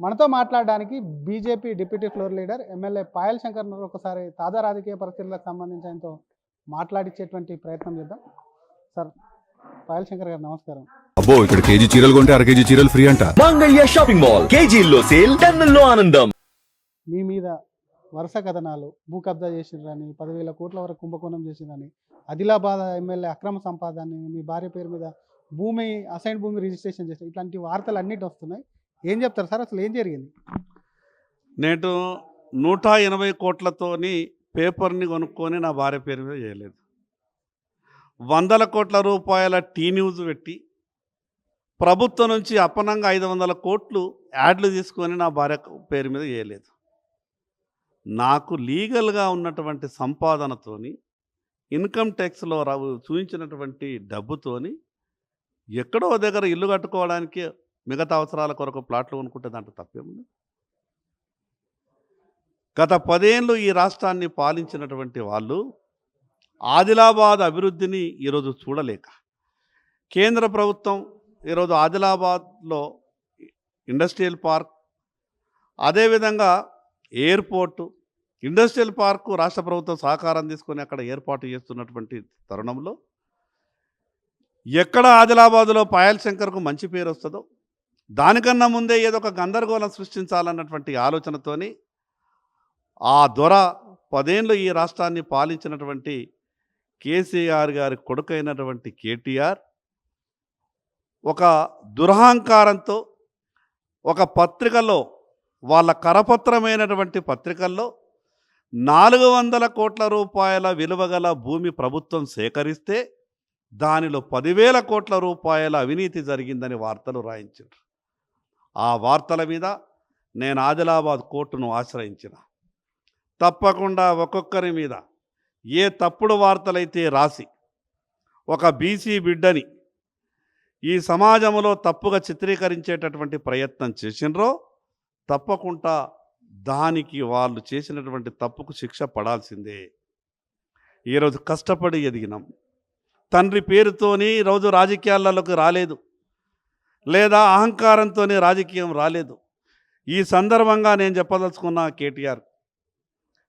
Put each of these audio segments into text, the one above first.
మనతో మాట్లాడడానికి BJP deputy floor leader MLA Payal Shankar ఉన్నారు. ఒకసారి తాజా రాజకీయ పరిస్థితులకు సంబంధించి ఆయనతో మాట్లాడించేటువంటి ప్రయత్నం చేద్దాం. సార్ పాయల్ శంకర్ గారు నమస్కారం. అబ్బో ఇక్కడ కేజీ చీరలు కొంటే అర కేజీ చీరలు ఫ్రీ అంట. మంగళ్య షాపింగ్ మాల్, కేజీల్లో సేల్, టన్నుల్లో ఆనందం. మీ మీద వరుస కథనాలు, భూ కబ్జా చేసిండ్రని, 10,000 కోట్ల వరకు కుంభకోణం చేసిందని, ఆదిలాబాద్ ఎమ్మెల్యే అక్రమ సంపాదనని, మీ భార్య పేరు మీద భూమి అసైన్ భూమి రిజిస్ట్రేషన్ చేసి ఇట్లాంటి వార్తలు అన్నిటి వస్తున్నాయి. ఏం చెప్తారు సార్, అసలు ఏం జరిగింది? నేటు 180 కోట్లతోని పేపర్ని కొనుక్కొని నా భార్య పేరు మీద చేయలేదు. 100 కోట్ల రూపాయల టీ న్యూస్ పెట్టి ప్రభుత్వం నుంచి అప్పనంగా 500 కోట్లు యాడ్లు తీసుకొని నా భార్య పేరు మీద చేయలేదు. నాకు లీగల్గా ఉన్నటువంటి సంపాదనతోని, ఇన్కమ్ ట్యాక్స్లో చూపించినటువంటి డబ్బుతోని ఎక్కడో దగ్గర ఇల్లు కట్టుకోవడానికి, మిగతా అవసరాల కొరకు ప్లాట్లు కొనుక్కుంటే దాంట్లో తప్పేముంది? గత 10 ఏళ్ళు ఈ రాష్ట్రాన్ని పాలించినటువంటి వాళ్ళు ఆదిలాబాద్ అభివృద్ధిని ఈరోజు చూడలేక, కేంద్ర ప్రభుత్వం ఈరోజు ఆదిలాబాద్లో ఇండస్ట్రియల్ పార్క్, అదేవిధంగా ఎయిర్పోర్టు, ఇండస్ట్రియల్ పార్కు రాష్ట్ర ప్రభుత్వం సహకారం తీసుకొని అక్కడ ఏర్పాటు చేస్తున్నటువంటి తరుణంలో ఎక్కడ ఆదిలాబాదులో పాయల్ శంకర్కు మంచి పేరు వస్తుందో దానికన్నా ముందే ఏదో ఒక గందరగోళం సృష్టించాలన్నటువంటి ఆలోచనతోని ఆ దొర 10 ఏళ్ళు ఈ రాష్ట్రాన్ని పాలించినటువంటి కేసీఆర్ గారి కొడుకైనటువంటి కేటీఆర్ ఒక దురహంకారంతో ఒక పత్రికలో, వాళ్ళ కరపత్రమైనటువంటి పత్రికల్లో 400 కోట్ల రూపాయల విలువగల భూమి ప్రభుత్వం సేకరిస్తే దానిలో 10,000 కోట్ల రూపాయల అవినీతి జరిగిందని వార్తలు రాయించారు. ఆ వార్తల మీద నేను ఆదిలాబాద్ కోర్టును ఆశ్రయించిన. తప్పకుండా ఒక్కొక్కరి మీద ఏ తప్పుడు వార్తలైతే రాసి ఒక బీసీ బిడ్డని ఈ సమాజంలో తప్పుగా చిత్రీకరించేటటువంటి ప్రయత్నం చేసినరో తప్పకుండా దానికి వాళ్ళు చేసినటువంటి తప్పుకు శిక్ష పడాల్సిందే. ఈరోజు కష్టపడి ఎదిగినాం. తండ్రి పేరుతోని ఈరోజు రాజకీయాలలోకి రాలేదు, లేదా అహంకారంతోనే రాజకీయం రాలేదు. ఈ సందర్భంగా నేను చెప్పదలుచుకున్న కేటీఆర్,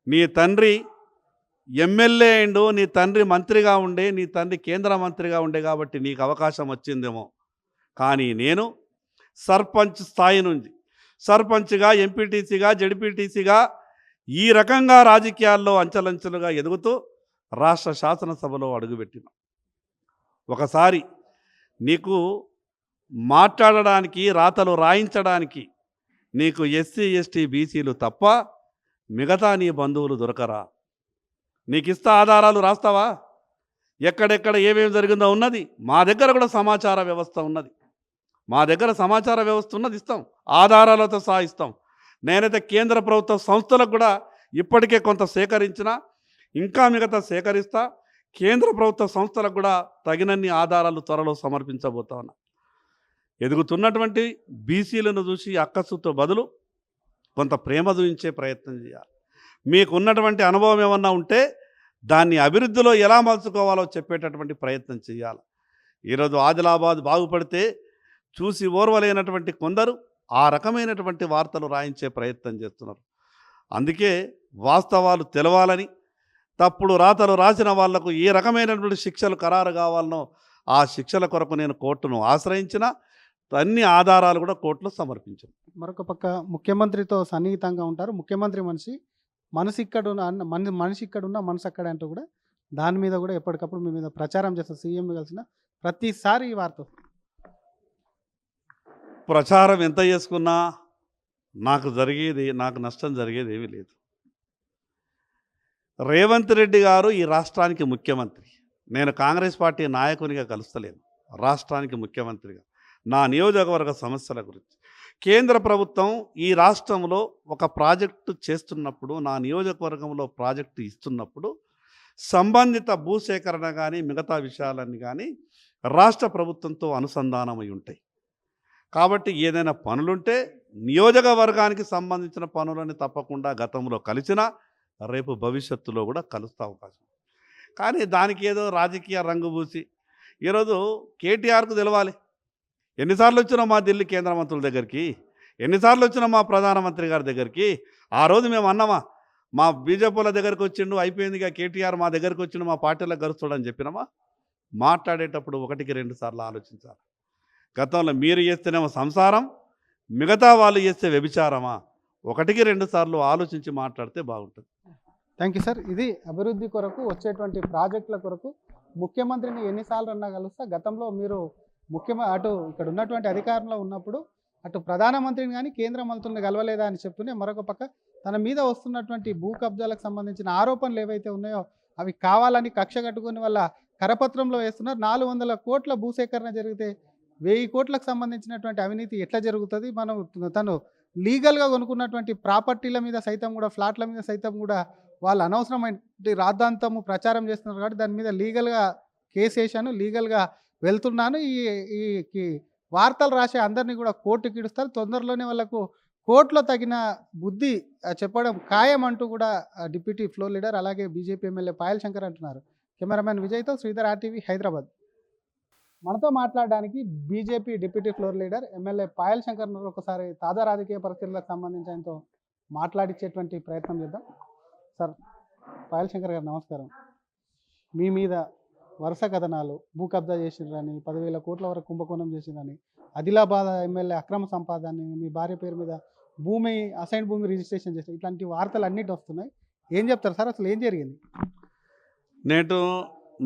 నీ తండ్రి ఎమ్మెల్యే అయిండు, నీ తండ్రి మంత్రిగా ఉండే, నీ తండ్రి కేంద్ర మంత్రిగా ఉండే కాబట్టి నీకు అవకాశం వచ్చిందేమో. కానీ నేను సర్పంచ్ స్థాయి నుంచి సర్పంచ్గా, ఎంపీటీసీగా, జడ్పీటీసీగా ఈ రకంగా రాజకీయాల్లో అంచెలంచెలుగా ఎదుగుతూ రాష్ట్ర శాసనసభలో అడుగుపెట్టిన. ఒకసారి నీకు మాట్లాడడానికి, రాతలు రాయించడానికి నీకు ఎస్సీ, ఎస్టీ, బీసీలు తప్ప మిగతా నీ బంధువులు దొరకరా? నీకు ఇస్తా ఆధారాలు రాస్తావా? ఎక్కడెక్కడ ఏమేమి జరిగిందో ఉన్నది. మా దగ్గర కూడా సమాచార వ్యవస్థ ఉన్నది. మా దగ్గర సమాచార వ్యవస్థ ఉన్నది, ఇస్తాం, ఆధారాలతో సహా ఇస్తాం. నేనైతే కేంద్ర ప్రభుత్వ సంస్థలకు కూడా ఇప్పటికే కొంత సేకరించిన, ఇంకా మిగతా సేకరిస్తా. కేంద్ర ప్రభుత్వ సంస్థలకు కూడా తగినన్ని ఆధారాలు త్వరలో సమర్పించబోతా ఉన్నా. ఎదుగుతున్నటువంటి బీసీలను చూసి అక్కసుతో బదులు కొంత ప్రేమ చూపించే ప్రయత్నం చేయాలి. మీకున్నటువంటి అనుభవం ఏమన్నా ఉంటే దాన్ని అభివృద్ధిలో ఎలా మలుచుకోవాలో చెప్పేటటువంటి ప్రయత్నం చేయాలి. ఈరోజు ఆదిలాబాద్ బాగుపడితే చూసి ఓర్వలేనటువంటి కొందరు ఆ రకమైనటువంటి వార్తలు రాయించే ప్రయత్నం చేస్తున్నారు. అందుకే వాస్తవాలు తెలవాలని, తప్పుడు రాతలు రాసిన వాళ్లకు ఏ రకమైనటువంటి శిక్షలు ఖరారు కావాలనో ఆ శిక్షల కొరకు నేను కోర్టును ఆశ్రయించిన, అన్ని ఆధారాలు కూడా కోర్టులో సమర్పించాను. మరొక పక్క ముఖ్యమంత్రితో సన్నిహితంగా ఉంటారు. ముఖ్యమంత్రి మనిషి ఇక్కడున్న మనసు అక్కడ అంటూ కూడా దాని మీద కూడా ఎప్పటికప్పుడు మీ మీద ప్రచారం చేస్తారు. సీఎంను కలిసిన ప్రతిసారి ఈ వార్త. ప్రచారం ఎంత చేసుకున్నా నాకు నష్టం జరిగేది ఏమీ లేదు. రేవంత్ రెడ్డి గారు ఈ రాష్ట్రానికి ముఖ్యమంత్రి. నేను కాంగ్రెస్ పార్టీ నాయకునిగా కలుస్తలేను, రాష్ట్రానికి ముఖ్యమంత్రిగా. నా నియోజకవర్గ సమస్యల గురించి కేంద్ర ప్రభుత్వం ఈ రాష్ట్రంలో ఒక ప్రాజెక్టు చేస్తున్నప్పుడు, నా నియోజకవర్గంలో ప్రాజెక్టు ఇస్తున్నప్పుడు సంబంధిత భూసేకరణ కానీ మిగతా విషయాలన్నీ కానీ రాష్ట్ర ప్రభుత్వంతో అనుసంధానమై ఉంటాయి. కాబట్టి ఏదైనా పనులుంటే నియోజకవర్గానికి సంబంధించిన పనులని తప్పకుండా గతంలో కలిసినా రేపు భవిష్యత్తులో కూడా కలుస్తా అవకాశం. కానీ దానికి ఏదో రాజకీయ రంగు పూసి ఈరోజు కేటీఆర్కు తెలవాలి. ఎన్నిసార్లు వచ్చినా మా ఢిల్లీ కేంద్ర మంత్రుల దగ్గరికి, ఎన్నిసార్లు వచ్చినా మా ప్రధానమంత్రి గారి దగ్గరికి? ఆ రోజు మేము అన్నామా మా బీజేపీల దగ్గరికి వచ్చిండు అయిపోయిందిగా కేటీఆర్ మా దగ్గరికి వచ్చిండు మా పార్టీలకు గరుస్తాడని చెప్పినామా? మాట్లాడేటప్పుడు ఒకటికి 2 సార్లు ఆలోచించాలి. గతంలో మీరు చేస్తేనేమో సంసారం, మిగతా వాళ్ళు చేస్తే వ్యభిచారమా? ఒకటికి 2 సార్లు ఆలోచించి మాట్లాడితే బాగుంటుంది. Thank you sir. ఇది అభివృద్ధి కొరకు వచ్చేటువంటి ప్రాజెక్టుల కొరకు ముఖ్యమంత్రిని ఎన్నిసార్లు అన్నా కలుస్తా. గతంలో మీరు అటు ఇక్కడ ఉన్నటువంటి అధికారంలో ఉన్నప్పుడు అటు ప్రధానమంత్రిని కానీ కేంద్ర మంత్రులను కలవలేదా అని చెప్తూనే మరొక పక్క తన మీద వస్తున్నటువంటి భూ కబ్జాలకు సంబంధించిన ఆరోపణలు ఏవైతే ఉన్నాయో అవి కావాలని కక్ష కట్టుకుని వాళ్ళ కరపత్రంలో వేస్తున్నారు. 400 కోట్ల భూసేకరణ జరిగితే 1000 కోట్లకు సంబంధించినటువంటి అవినీతి ఎట్లా జరుగుతుంది? తను లీగల్గా కొనుక్కున్నటువంటి ప్రాపర్టీల మీద సైతం కూడా, ఫ్లాట్ల మీద సైతం కూడా వాళ్ళు అనవసరమైన రాద్ధాంతము ప్రచారం చేస్తున్నారు కాబట్టి దాని మీద లీగల్గా కేసు వేసాను, లీగల్గా వెళ్తున్నాను. ఈ వార్తలు రాసే అందరినీ కూడా కోర్టుకి ఇడుస్తారు. తొందరలోనే వాళ్ళకు కోర్టులో తగిన బుద్ధి చెప్పడం ఖాయం అంటూ కూడా డిప్యూటీ ఫ్లోర్ లీడర్ అలాగే బీజేపీ ఎమ్మెల్యే పాయల్ శంకర్ అంటున్నారు. కెమెరామెన్ విజయ్తో శ్రీధర్, ఆర్టీవీ, హైదరాబాద్. మనతో మాట్లాడడానికి BJP deputy floor leader MLA Payal Shankar ఒకసారి తాజా రాజకీయ పరిస్థితులకు సంబంధించి ఆయనతో మాట్లాడించేటువంటి ప్రయత్నం చేద్దాం. సార్ పాయల్ శంకర్ గారు నమస్కారం. మీ మీద వరుస కథనాలు, భూ కబ్జా చేసిండ్రని, 10,000 కోట్ల వరకు కుంభకోణం చేసిందని, ఆదిలాబాద్ ఎమ్మెల్యే అక్రమ సంపాదనని, మీ భార్య పేరు మీద అసైన్ భూమి రిజిస్ట్రేషన్ చేసిన ఇట్లాంటి వార్తలు అన్నిటి వస్తున్నాయి. ఏం చెప్తారు సార్, అసలు ఏం జరిగింది? నేను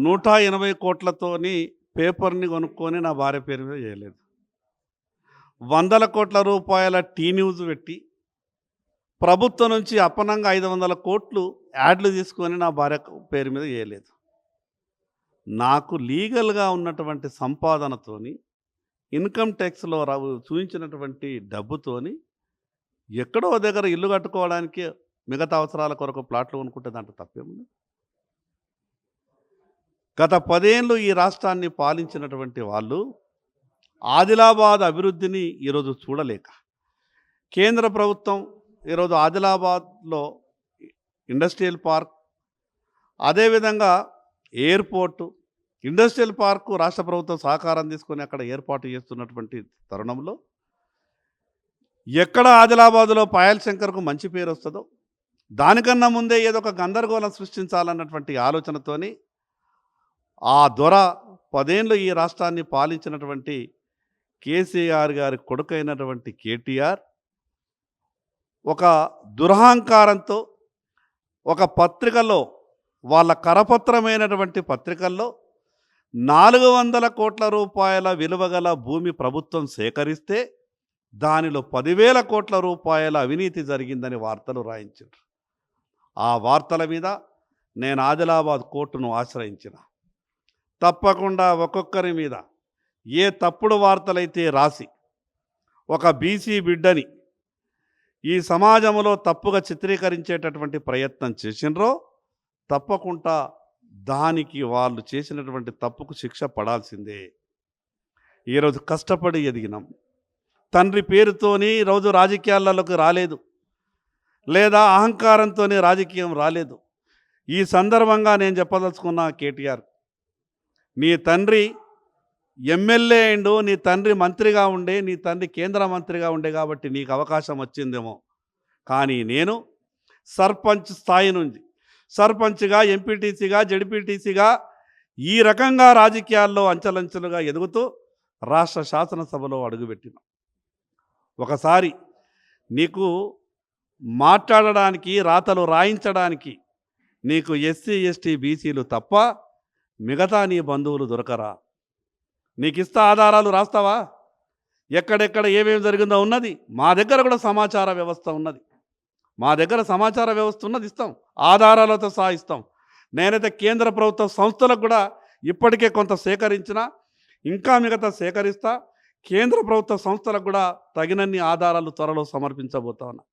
180 కోట్లతోని పేపర్ని కొనుక్కొని నా భార్య పేరు మీద చేయలేదు. 100 కోట్ల రూపాయల టీ న్యూస్ పెట్టి ప్రభుత్వం నుంచి అప్పనంగా 500 కోట్లు యాడ్లు తీసుకొని నా భార్య పేరు మీద చేయలేదు. నాకు లీగల్గా ఉన్నటువంటి సంపాదనతోని, ఇన్కమ్ ట్యాక్స్లో చూపించినటువంటి డబ్బుతోని ఎక్కడో దగ్గర ఇల్లు కట్టుకోవడానికి, మిగతా అవసరాల కొరకు ప్లాట్లు కొనుక్కుంటే దాంట్లో తప్పేముంది? గత 10 ఏళ్ళు ఈ రాష్ట్రాన్ని పాలించినటువంటి వాళ్ళు ఆదిలాబాద్ అభివృద్ధిని ఈరోజు చూడలేక, కేంద్ర ప్రభుత్వం ఈరోజు ఆదిలాబాద్లో ఇండస్ట్రియల్ పార్క్, అదేవిధంగా ఎయిర్పోర్టు, ఇండస్ట్రియల్ పార్కు రాష్ట్ర ప్రభుత్వం సహకారం తీసుకొని అక్కడ ఏర్పాటు చేస్తున్నటువంటి తరుణంలో ఎక్కడ ఆదిలాబాదులో పాయల్ శంకర్కు మంచి పేరు వస్తుందో దానికన్నా ముందే ఏదో ఒక గందరగోళం సృష్టించాలన్నటువంటి ఆలోచనతోని ఆ దొర 10 ఏళ్ళు ఈ రాష్ట్రాన్ని పాలించినటువంటి కేసీఆర్ గారి కొడుకైనటువంటి కేటీఆర్ ఒక దురహంకారంతో ఒక పత్రికలో, వాళ్ళ కరపత్రమైనటువంటి పత్రికల్లో 400 కోట్ల రూపాయల విలువగల భూమి ప్రభుత్వం సేకరిస్తే దానిలో 10,000 కోట్ల రూపాయల అవినీతి జరిగిందని వార్తలు రాయించారు. ఆ వార్తల మీద నేను ఆదిలాబాద్ కోర్టును ఆశ్రయించిన. తప్పకుండా ఒక్కొక్కరి మీద ఏ తప్పుడు వార్తలైతే రాసి ఒక బీసీ బిడ్డని ఈ సమాజంలో తప్పుగా చిత్రీకరించేటటువంటి ప్రయత్నం చేసినరో తప్పకుండా దానికి వాళ్ళు చేసినటువంటి తప్పుకు శిక్ష పడాల్సిందే. ఈరోజు కష్టపడి ఎదిగినాం. తండ్రి పేరుతోని ఈరోజు రాజకీయాలలోకి రాలేదు, లేదా అహంకారంతోనే రాజకీయం రాలేదు. ఈ సందర్భంగా నేను చెప్పదలుచుకున్న కేటీఆర్, నీ తండ్రి ఎమ్మెల్యే అయిండు, నీ తండ్రి మంత్రిగా ఉండే, నీ తండ్రి కేంద్ర మంత్రిగా ఉండే కాబట్టి నీకు అవకాశం వచ్చిందేమో. కానీ నేను సర్పంచ్ స్థాయి నుంచి సర్పంచ్గా, ఎంపీటీసీగా, జడ్పీటీసీగా ఈ రకంగా రాజకీయాల్లో అంచెలంచెలుగా ఎదుగుతూ రాష్ట్ర శాసనసభలో అడుగుపెట్టిన. ఒకసారి నీకు మాట్లాడడానికి, రాతలు రాయించడానికి నీకు ఎస్సీ, ఎస్టీ, బీసీలు తప్ప మిగతా నీ బంధువులు దొరకరా? నీకు ఇస్తా ఆధారాలు రాస్తావా? ఎక్కడెక్కడ ఏమేమి జరిగిందో ఉన్నది. మా దగ్గర కూడా సమాచార వ్యవస్థ ఉన్నది. మా దగ్గర సమాచార వ్యవస్థ ఉన్నది, ఇస్తాం, ఆధారాలతో సహా ఇస్తాం. నేనైతే కేంద్ర ప్రభుత్వ సంస్థలకు కూడా ఇప్పటికే కొంత సేకరించిన, ఇంకా మిగతా సేకరిస్తా. కేంద్ర ప్రభుత్వ సంస్థలకు కూడా తగినన్ని ఆధారాలు త్వరలో సమర్పించబోతా ఉన్నా.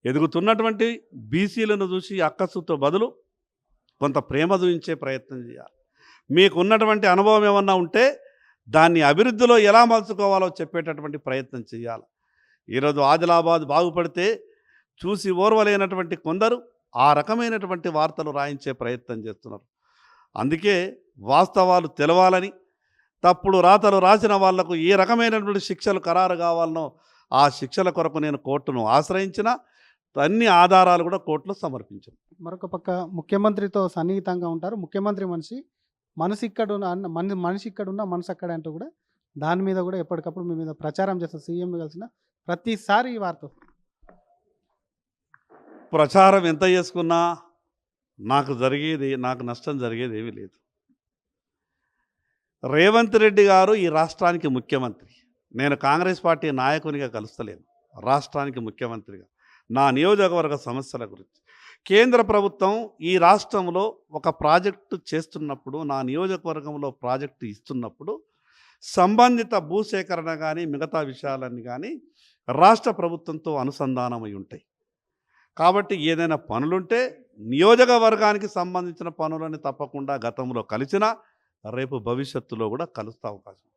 ఎదుగుతున్నటువంటి బీసీలను చూసి అక్కసుతో బదులు కొంత ప్రేమ చూపించే ప్రయత్నం చేయాలి. మీకున్నటువంటి అనుభవం ఏమన్నా ఉంటే దాన్ని అభివృద్ధిలో ఎలా మలుచుకోవాలో చెప్పేటటువంటి ప్రయత్నం చేయాలి. ఈరోజు ఆదిలాబాద్ బాగుపడితే చూసి ఓర్వలేనటువంటి కొందరు ఆ రకమైనటువంటి వార్తలు రాయించే ప్రయత్నం చేస్తున్నారు. అందుకే వాస్తవాలు తెలవాలని, తప్పుడు రాతలు రాసిన వాళ్లకు ఏ రకమైనటువంటి శిక్షలు ఖరారు కావాలనో ఆ శిక్షల కొరకు నేను కోర్టును ఆశ్రయించిన అన్ని ఆధారాలు కూడా కోర్టులో సమర్పించాను. మరొక పక్క ముఖ్యమంత్రితో సన్నిహితంగా ఉంటారు. ముఖ్యమంత్రి మనసు ఇక్కడ ఉన్న మనిషి ఇక్కడ ఉన్న మనసు అక్కడ అంటూ కూడా దాని మీద కూడా ఎప్పటికప్పుడు మీ మీద ప్రచారం చేస్తారు. సీఎంను కలిసిన ప్రతిసారి ఈ వార్త వస్తుంది. ప్రచారం ఎంత చేసుకున్నా నాకు నష్టం జరిగేది ఏమీ లేదు. రేవంత్ రెడ్డి గారు ఈ రాష్ట్రానికి ముఖ్యమంత్రి. నేను కాంగ్రెస్ పార్టీ నాయకునిగా కలుస్తలేను, రాష్ట్రానికి ముఖ్యమంత్రిగా నా నియోజకవర్గ సమస్యల గురించి. కేంద్ర ప్రభుత్వం ఈ రాష్ట్రంలో ఒక ప్రాజెక్టు చేస్తున్నప్పుడు, నా నియోజకవర్గంలో ప్రాజెక్టు ఇస్తున్నప్పుడు సంబంధిత భూసేకరణ కానీ మిగతా విషయాలన్నీ కానీ రాష్ట్ర ప్రభుత్వంతో అనుసంధానమై ఉంటాయి. కాబట్టి ఏదైనా పనులుంటే నియోజకవర్గానికి సంబంధించిన పనులని తప్పకుండా గతంలో కలిసినా రేపు భవిష్యత్తులో కూడా కలుస్తా అవకాశం.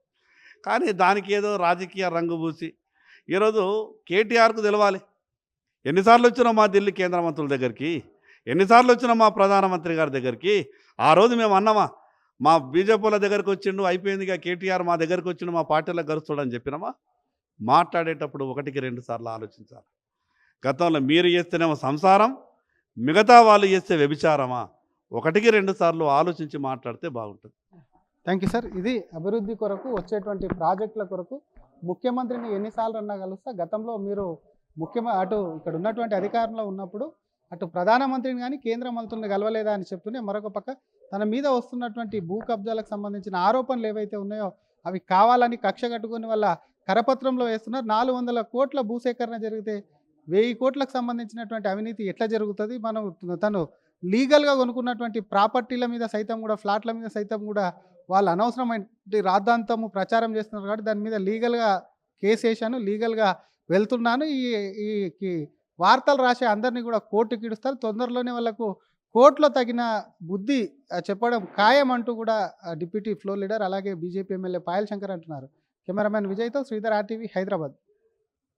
కానీ దానికి ఏదో రాజకీయ రంగు పూసి ఈరోజు కేటీఆర్కు తెలవాలి, ఎన్నిసార్లు వచ్చినా మా ఢిల్లీ కేంద్ర మంత్రుల దగ్గరికి, ఎన్నిసార్లు వచ్చినా మా ప్రధానమంత్రి గారి దగ్గరికి. ఆ రోజు మేము అన్నామా, మా బీజేపీల దగ్గరికి వచ్చిండు అయిపోయిందిగా, కేటీఆర్ మా దగ్గరికి వచ్చిండు మా పార్టీలకు గరుస్తాడని చెప్పినామా? మాట్లాడేటప్పుడు 1-2 సార్లు ఆలోచించాలి. గతంలో మీరు చేస్తేనేమో సంసారం, మిగతా వాళ్ళు చేస్తే వ్యభిచారమా? 1-2 సార్లు ఆలోచించి మాట్లాడితే బాగుంటుంది. Thank you sir. ఇది అభివృద్ధి కొరకు వచ్చేటువంటి ప్రాజెక్టుల కొరకు ముఖ్యమంత్రిని ఎన్నిసార్లు అన్నా కలుస్తా. గతంలో మీరు అటు ఇక్కడ ఉన్నటువంటి అధికారంలో ఉన్నప్పుడు అటు ప్రధానమంత్రిని కానీ కేంద్ర మంత్రుల్ని కలవలేదా అని చెప్తూనే మరొక పక్క తన మీద వస్తున్నటువంటి భూ కబ్జాలకు సంబంధించిన ఆరోపణలు ఏవైతే ఉన్నాయో అవి కావాలని కక్ష కట్టుకుని వల్ల కరపత్రంలో వేస్తున్నారు. 400 కోట్ల భూసేకరణ జరిగితే 1000 కోట్లకు సంబంధించినటువంటి అవినీతి ఎట్లా జరుగుతుంది? తను లీగల్గా కొనుక్కున్నటువంటి ప్రాపర్టీల మీద సైతం కూడా, ఫ్లాట్ల మీద సైతం కూడా వాళ్ళు అనవసరమైన రాద్ధాంతము ప్రచారం చేస్తున్నారు కాబట్టి దాని మీద లీగల్గా కేసు వేసాను, లీగల్గా వెళ్తున్నాను. ఈ వార్తలు రాసే అందరినీ కూడా కోర్టుకి ఇడుస్తారు. తొందరలోనే వాళ్ళకు కోర్టులో తగిన బుద్ధి చెప్పడం ఖాయం అంటూ కూడా డిప్యూటీ ఫ్లోర్ లీడర్ అలాగే బీజేపీ ఎమ్మెల్యే పాయల్ శంకర్ అంటున్నారు. కెమెరామెన్ విజయ్తో శ్రీధర్, RTV, హైదరాబాద్.